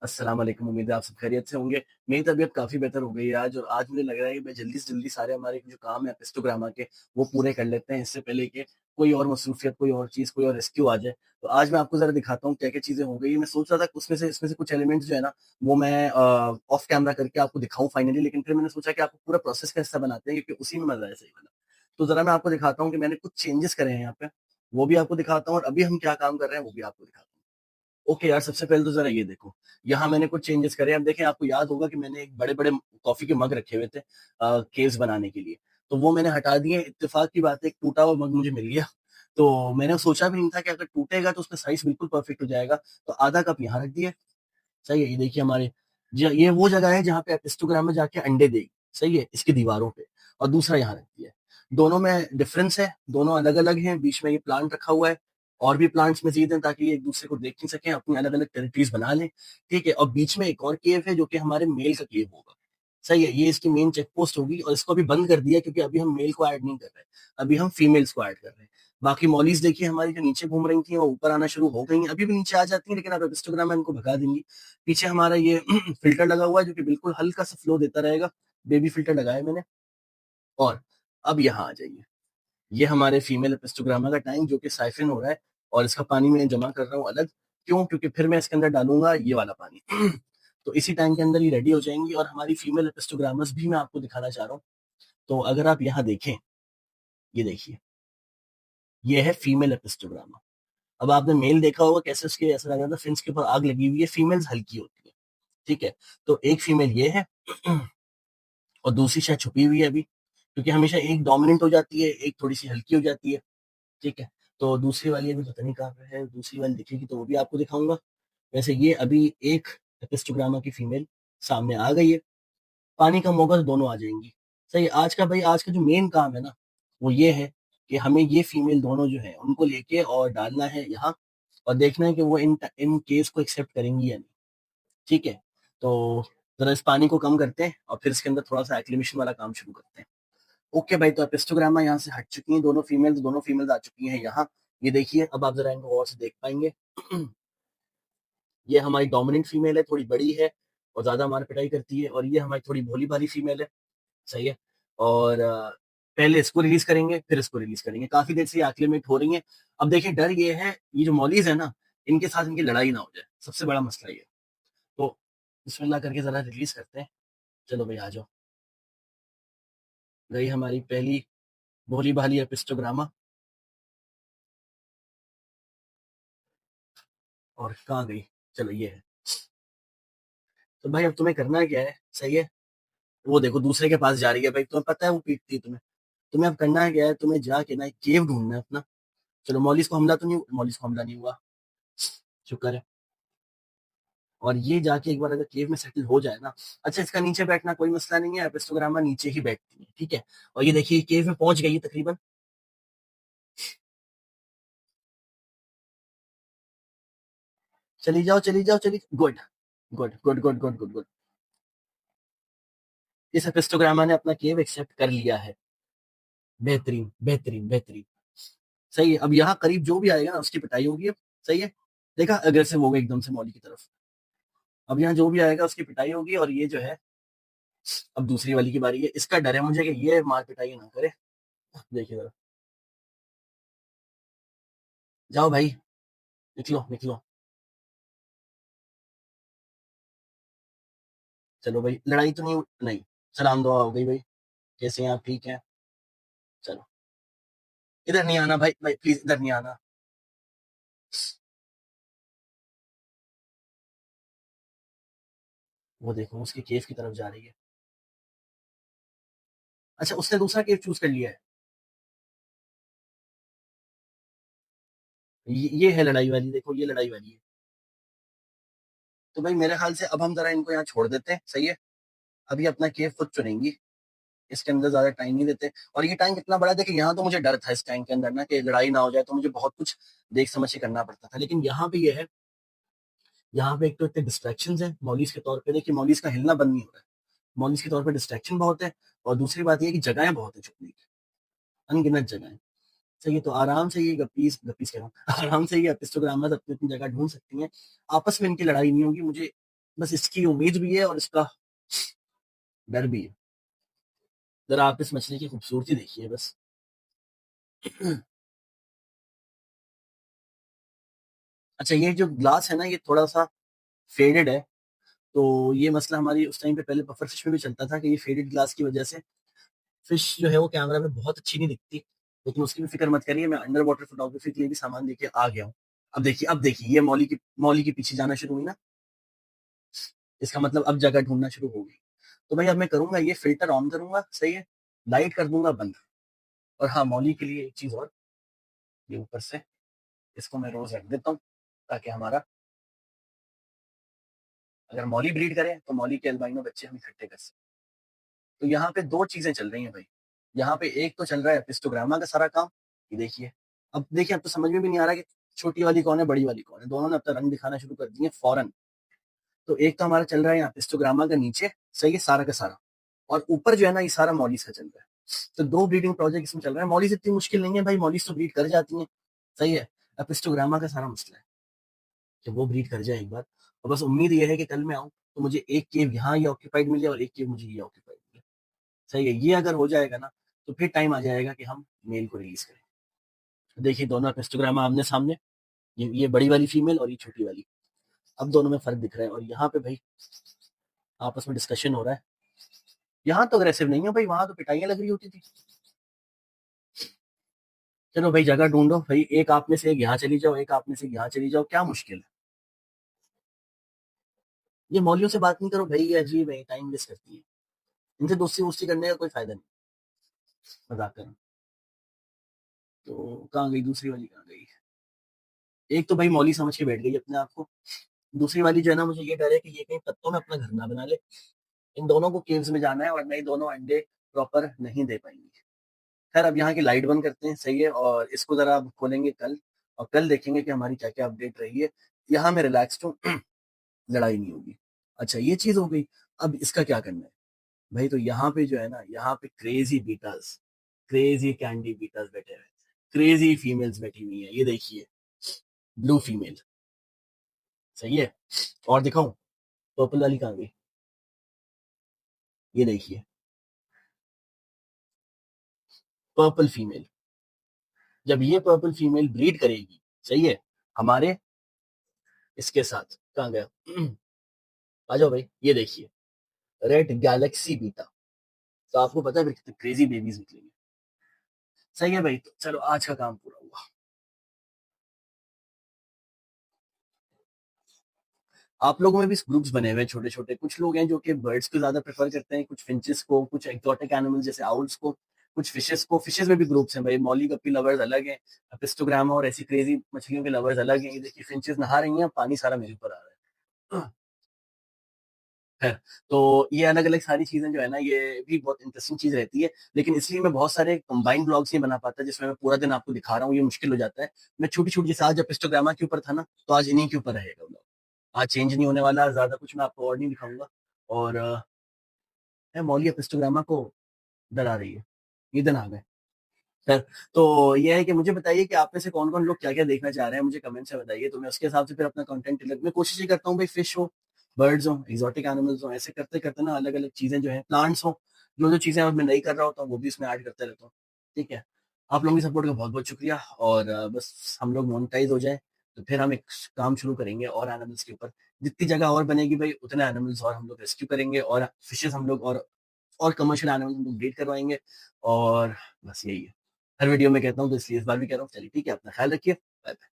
अस्सलाम वालेकुम। उम्मीद है आप सब खैरियत से होंगे। मेरी तबीयत काफ़ी बेहतर हो गई है आज और आज मुझे लग रहा है कि मैं जल्दी से जल्दी सारे हमारे जो काम है हिस्टोग्रामा के, वो पूरे कर लेते हैं इससे पहले कि कोई और मसरूफ़ियत, कोई और चीज़, कोई और रेस्क्यू आ जाए। तो आज मैं आपको ज़रा दिखाता हूँ क्या-क्या चीज़ें हो गई हैं। मैं सोच रहा था कि उसमें से इसमें से कुछ एलिमेंट्स जो है ना, वो मैं ऑफ कैमरा करके आपको दिखाऊँ फाइनली, लेकिन फिर मैंने सोचा कि आपको पूरा प्रोसेस का हिस्सा बनाते हैं क्योंकि उसी में मज़ा है सही वाला। तो ज़रा मैं आपको दिखाता हूँ कि मैंने कुछ चेंजेज़ करे हैं यहाँ पे, वो भी आपको दिखाता हूँ और अभी हम क्या काम कर रहे हैं, वो भी आपको दिखाता हूँ। ओके यार, सबसे पहले तो ज़रा ये देखो, यहाँ मैंने कुछ चेंजेस करे हैं। अब देखें, आपको याद होगा कि मैंने एक बड़े-बड़े कॉफ़ी के मग रखे हुए थे केव्स बनाने के लिए, तो वो मैंने हटा दिए। इत्तेफ़ाक की बात है, एक टूटा हुआ मग मुझे मिल गया, तो मैंने सोचा भी नहीं था कि अगर टूटेगा तो उसका साइज़ बिल्कुल परफ़ेक्ट हो जाएगा, तो आधा कप यहाँ रख दिया। सही है, ये देखिए हमारे ये वो जगह है जहाँ पे आप हिस्टोग्राम में जाके अंडे देगी, सही है, इसकी दीवारों पे, और दूसरा यहाँ रख दिया है। दोनों में डिफरेंस है, दोनों अलग-अलग हैं, बीच में ये प्लांट रखा हुआ है, और भी प्लांट्स मज़ीद हैं ताकि ये एक-दूसरे को देख नहीं सकें, अपनी अलग-अलग टेरिटरीज़ बना लें, ठीक है? और बीच में एक और केव है जो कि हमारे मेल का केव होगा, सही है, ये इसकी मेन चेक पोस्ट होगी और इसको अभी बंद कर दिया क्योंकि अभी हम मेल को ऐड नहीं कर रहे, अभी हम फीमेल्स को ऐड कर रहे हैं। बाकी मॉलीज़ देखिए हमारी जो नीचे घूम रही थी, वो ऊपर आना शुरू हो गई हैं, अभी भी नीचे आ जाती हैं लेकिन अब हिस्टोग्राम में इनको भगा देंगी। पीछे हमारा ये फ़िल्टर लगा हुआ है जो कि बिल्कुल हल्का-सा फ्लो देता रहेगा, बेबी फ़िल्टर लगाया है मैंने। और अब यहाँ आ जाइए, ये हमारे फीमेल एपिस्टोग्रामा का टैंक जो कि साइफ़न हो रहा है और इसका पानी मैं जमा कर रहा हूँ अलग, क्यों? क्योंकि फिर मैं इसके अंदर डालूँगा ये वाला पानी। तो इसी टैंक के अंदर ये रेडी हो जाएँगी और हमारी फीमेल एपिस्टोग्रामस भी मैं आपको दिखाना चाह रहा हूँ। तो अगर आप यहाँ देखें, ये देखिए, ये है फीमेल एपिस्टोग्रामा। अब आपने मेल देखा होगा कैसे उसके ऐसा लग रहा था फिन्स के ऊपर आग लगी हुई है, फीमेल्स हल्की होती है, ठीक है? तो एक फीमेल ये है और दूसरी शायद छुपी हुई है अभी, क्योंकि हमेशा एक डोमिनेंट हो जाती है, एक थोड़ी-सी हल्की हो जाती है, ठीक है? तो दूसरी वाली अभी पता नहीं कहाँ पे है, दूसरी वाली दिखेगी तो वो भी आपको दिखाऊँगा। वैसे ये अभी एक एपिस्टोग्रामा की फीमेल सामने आ गई है, पानी कम होगा तो दोनों आ जाएँगी। सही है, आज का जो मेन काम है ना, वो ये है कि हमें ये फीमेल दोनों जो हैं, उनको लेके और डालना है यहाँ और देखना है कि वो इन केस को एक्सेप्ट करेंगी या नहीं, ठीक है? तो ज़रा इस पानी को कम करते हैं और फिर इसके अंदर थोड़ा-सा एक्लिमेशन वाला काम शुरू करते हैं। ओके भाई, तो अब हिस्टोग्रामा यहाँ से हट चुकी हैं दोनों फीमेल्स आ चुकी हैं यहाँ। ये देखिए, अब आप ज़रा इनको गौर से देख पाएँगे। ये हमारी डोमिनेंट फीमेल है, थोड़ी बड़ी है और ज़्यादा मार पिटाई करती है, और ये हमारी थोड़ी भोली-भाली फीमेल है, सही है? और पहले इसको रिलीज़ करेंगे, फिर इसको रिलीज़ करेंगे। काफ़ी देर से ये एक्लिमेट हो रही हैं। अब देखिए, डर ये है, ये जो मॉलीज़ है ना, इनके साथ इनकी लड़ाई ना हो जाए, सबसे बड़ा मसला ये है। तो बिस्मिल्लाह करके ज़रा रिलीज़ करते हैं। चलो भई आ जाओ। गई हमारी पहली भोली-भाली एपिस्टोग्रामा, और कहाँ गई? चलो ये है। तो भाई अब तुम्हें करना क्या है, सही है? वो देखो दूसरे के पास जा रही है भाई, तुम्हें पता है वो पीटती है तुम्हें। तुम्हें अब करना क्या है, तुम्हें जाके ना एक केव ढूँढना है अपना। चलो, मॉलिस को हमला नहीं हुआ, शुक्र है। और ये जाके एक बार अगर केव में सेटल हो जाए ना, अच्छा इसका नीचे बैठना कोई मसला नहीं है, एपिस्टोग्रामा नीचे ही बैठती है, ठीक है? और ये देखिए केव में पहुँच गई है तकरीबन। चली जाओ, चली जाओ, चली good, good, good, good, good, good, good. इस एपिस्टोग्रामा ने अपना केव एक्सेप्ट कर लिया है। बेहतरीन, बेहतरीन, बेहतरीन। सही है, अब यहाँ करीब जो भी आएगा ना उसकी पिटाई होगी अब, सही है? देखा, अग्रेसिव हो गई एकदम से मौली की तरफ। अब यहाँ जो भी आएगा उसकी पिटाई होगी और ये जो है, अब दूसरी वाली की बारी है। इसका डर है मुझे कि ये मार पिटाई ना करे। देखिए जरा, जाओ भाई, निकलो, निकलो। चलो भाई, लड़ाई तो नहीं, नहीं, सलाम दुआ हो गई भाई। कैसे हैं आप, ठीक हैं? चलो, इधर नहीं आना भाई, भाई प्लीज इधर नहीं आना। वो देखो उसकी केव की तरफ जा रही है। अच्छा, उसने दूसरा केव चूज कर लिया है। ये है लड़ाई वाली, देखो ये लड़ाई वाली है। तो भाई मेरे ख्याल से अब हम जरा इनको यहाँ छोड़ देते हैं, सही है? अभी अपना केव खुद चुनेंगी, इसके अंदर ज्यादा टाइम नहीं देते। और ये टैंक इतना बड़ा, देखिए यहाँ तो मुझे डर था इस टैंक के अंदर ना कि लड़ाई ना हो जाए, तो मुझे बहुत कुछ देख समझ के करना पड़ता था, लेकिन यहाँ पे ये है, यहाँ पे एक तो इतने डिस्ट्रैक्शन है मॉलिस के तौर पे, देखिए मॉलिस का हिलना बंद नहीं हो रहा है, मॉलिस के तौर पे डिस्ट्रैक्शन बहुत है। और दूसरी बात ये है कि जगहें बहुत है छुपने की, अनगिनत जगहें। सही है, तो आराम से ये गप्पीस गप्पीस कह रहा हूँ आराम से ये एपिस्टोग्रामर्स अपनी अपनी जगह ढूंढ सकती हैं। आपस में इनकी लड़ाई नहीं होगी, मुझे बस इसकी उम्मीद भी है और इसका डर भी है। जरा आप इस मछली की खूबसूरती देखिए बस। अच्छा, ये जो ग्लास है ना, ये थोड़ा-सा फेडेड है, तो ये मसला हमारी उस टाइम पे पहले पफर फिश में भी चलता था कि ये फेडेड ग्लास की वजह से फिश जो है वो कैमरा में बहुत अच्छी नहीं दिखती। लेकिन उसकी भी फ़िक्र मत करिए, मैं अंडर वाटर फ़ोटोग्राफ़ी के लिए भी सामान लेके आ गया हूँ। अब देखिए ये मौली के पीछे जाना शुरू हुई ना, इसका मतलब अब जगह ढूँढना शुरू होगी। तो भाई अब मैं करूँगा ये फ़िल्टर ऑन करूँगा, सही है? लाइट कर दूँगा बंद। और हाँ, मौली के लिए एक चीज़ और, ये ऊपर से इसको मैं रोज़ रख देता हूँ, ताकि हमारा अगर मौली ब्रीड करे तो मौली के अल्बाइनो बच्चे हम इकट्ठे कर सकें। तो यहाँ पे 2 चीज़ें चल रही हैं भाई। यहाँ पे एक तो चल रहा है एपिस्टोग्रामा का सारा काम, ये देखिए। अब देखिए, अब तो समझ में भी नहीं आ रहा कि छोटी वाली कौन है, बड़ी वाली कौन है। दोनों ने अब तो रंग दिखाना शुरू कर दिए फ़ौरन। तो एक तो हमारा चल रहा है यहाँ एपिस्टोग्रामा का नीचे, सही है, सारा का सारा। और ऊपर जो है ना, ये सारा मॉलिस का चल रहा है। तो 2 ब्रीडिंग प्रोजेक्ट इसमें चल रहे हैं। मॉलिस इतनी मुश्किल नहीं है भाई, मॉलिस तो ब्रीड कर जाती हैं, सही है। एपिस्टोग्रामा का सारा मसला है कि वो ब्रीड कर जाए एक बार। और बस उम्मीद ये है कि कल मैं आऊँ तो मुझे एक केव यहाँ ये ऑक्यूपाइड मिले और एक केव मुझे ये ऑक्यूपाइड मिले। सही है, ये अगर हो जाएगा ना, तो फिर टाइम आ जाएगा कि हम मेल को रिलीज करें। देखिए दोनों हिस्टोग्राम आमने सामने, ये बड़ी वाली फीमेल और ये छोटी वाली। अब दोनों में फर्क दिख रहा है और यहाँ पे भाई आपस में डिस्कशन हो रहा है। यहाँ तो अग्रेसिव नहीं है भाई, वहां तो पिटाइयां लग रही होती थी। चलो भाई जगह ढूंढो भाई, एक आप में से एक यहाँ चली जाओ, एक आप में से यहाँ चली जाओ, क्या मुश्किल है। ये मौलियों से बात नहीं करो भाई, ये अजीब है, टाइम वेस्ट करती है। इनसे दोस्ती वोस्ती करने का कोई फायदा नहीं, मजाक करो। तो कहाँ गई दूसरी वाली, कहाँ गई? एक तो भाई मौली समझ के बैठ गई अपने आप को। दूसरी वाली जो है ना, मुझे ये डर है कि ये कहीं पत्तों में अपना घर ना बना ले। इन दोनों को केव्स में जाना है और नहीं, दोनों अंडे प्रॉपर नहीं दे पाएंगे। खैर अब यहाँ की लाइट बंद करते हैं, सही है, और इसको जरा अब खोलेंगे कल। और कल देखेंगे कि हमारी क्या क्या अपडेट रही है। यहाँ मैं रिलैक्स्ड हूँ। लड़ाई नहीं होगी। अच्छा ये चीज हो गई। अब इसका क्या करना है भाई? तो यहाँ पे जो है ना, यहाँ पे crazy betas, crazy candy betas बैठे हुए, क्रेजी फीमेल्स बैठी हुई है, ये देखिए। ब्लू फीमेल, सही है। और दिखाऊं, पर्पल वाली कहाँ गई? ये देखिए, पर्पल फीमेल। जब ये पर्पल फीमेल ब्रीड करेगी, सही है, हमारे इसके साथ, कहाँ गया? आ जाओ भाई, ये देखिए, रेड गैलेक्सी बीटा। तो आपको पता है फिर कितने क्रेजी बेबीज निकलेंगे। सही है भाई, तो चलो आज का काम पूरा हुआ। आप लोगों में भी ग्रुप्स बने हुए हैं छोटे छोटे। कुछ लोग हैं जो कि बर्ड्स को ज्यादा प्रेफर करते हैं, कुछ फिंचेस को, कुछ एक्सोटिक एनिमल्स जैसे आउल्स को, कुछ फिशेस को। फिशेस में भी ग्रुप्स हैं भाई, मौली गप्पी लवर्स अलग हैं, पिस्टोग्रामा और ऐसी क्रेजी मछलियों के लवर्स अलग हैं। ये देखिए फिंचेस नहा रही हैं, पानी सारा मेरे ऊपर आ रहा है। है। तो ये अलग-अलग सारी चीज़ें जो है ना, ये भी बहुत इंटरेस्टिंग चीज़ रहती है। लेकिन इसलिए मैं बहुत सारे कंबाइंड ब्लॉग्स नहीं बना पाता, जिसमें मैं पूरा दिन आपको दिखा रहा हूँ, ये मुश्किल हो जाता है। मैं छोटी-छोटी, जैसे आज जब हिस्टोग्रामा के ऊपर था ना, तो आज इन्हीं के ऊपर रहेगा ब्लॉग। आज चेंज नहीं होने वाला, ज़्यादा कुछ मैं आपको और नहीं दिखाऊँगा। और मौली अब हिस्टोग्रामा को डरा रही है। ईदन आ गए। खैर, तो ये है कि मुझे बताइए कि आप में से कौन-कौन लोग क्या-क्या देखना चाह रहे हैं, मुझे कमेंट से बताइए, तो मैं उसके हिसाब से फिर अपना कंटेंट मैं कोशिश ये करता हूँ भाई, फिश हो, बर्ड्स हो, एक्सोटिक एनिमल्स हो, ऐसे करते-करते ना अलग-अलग चीज़ें जो हैं, प्लांट्स हो, जो-जो चीज़ें अब मैं नहीं कर रहा होता हूँ, वो भी इसमें ऐड करते रहता हूँ। ठीक है? आप लोगों की सपोर्ट का बहुत-बहुत शुक्रिया। और बस हम लोग मोनेटाइज़ हो जाएँ, तो फिर हम एक काम शुरू करेंगे और एनिमल्स के ऊपर। जितनी जगह और बनेगी भाई, उतने एनिमल्स और हम लोग रेस्क्यू करेंगे, और फिशेज़ हम लोग और कमर्शियल एनिमल्स हम लोग ब्रीड करवाएँगे। और बस यही है। हर वीडियो में कहता हूँ, तो इसलिए इस बार भी कह रहा हूँ। चलिए ठीक है, अपना ख्याल रखिए। Bye bye.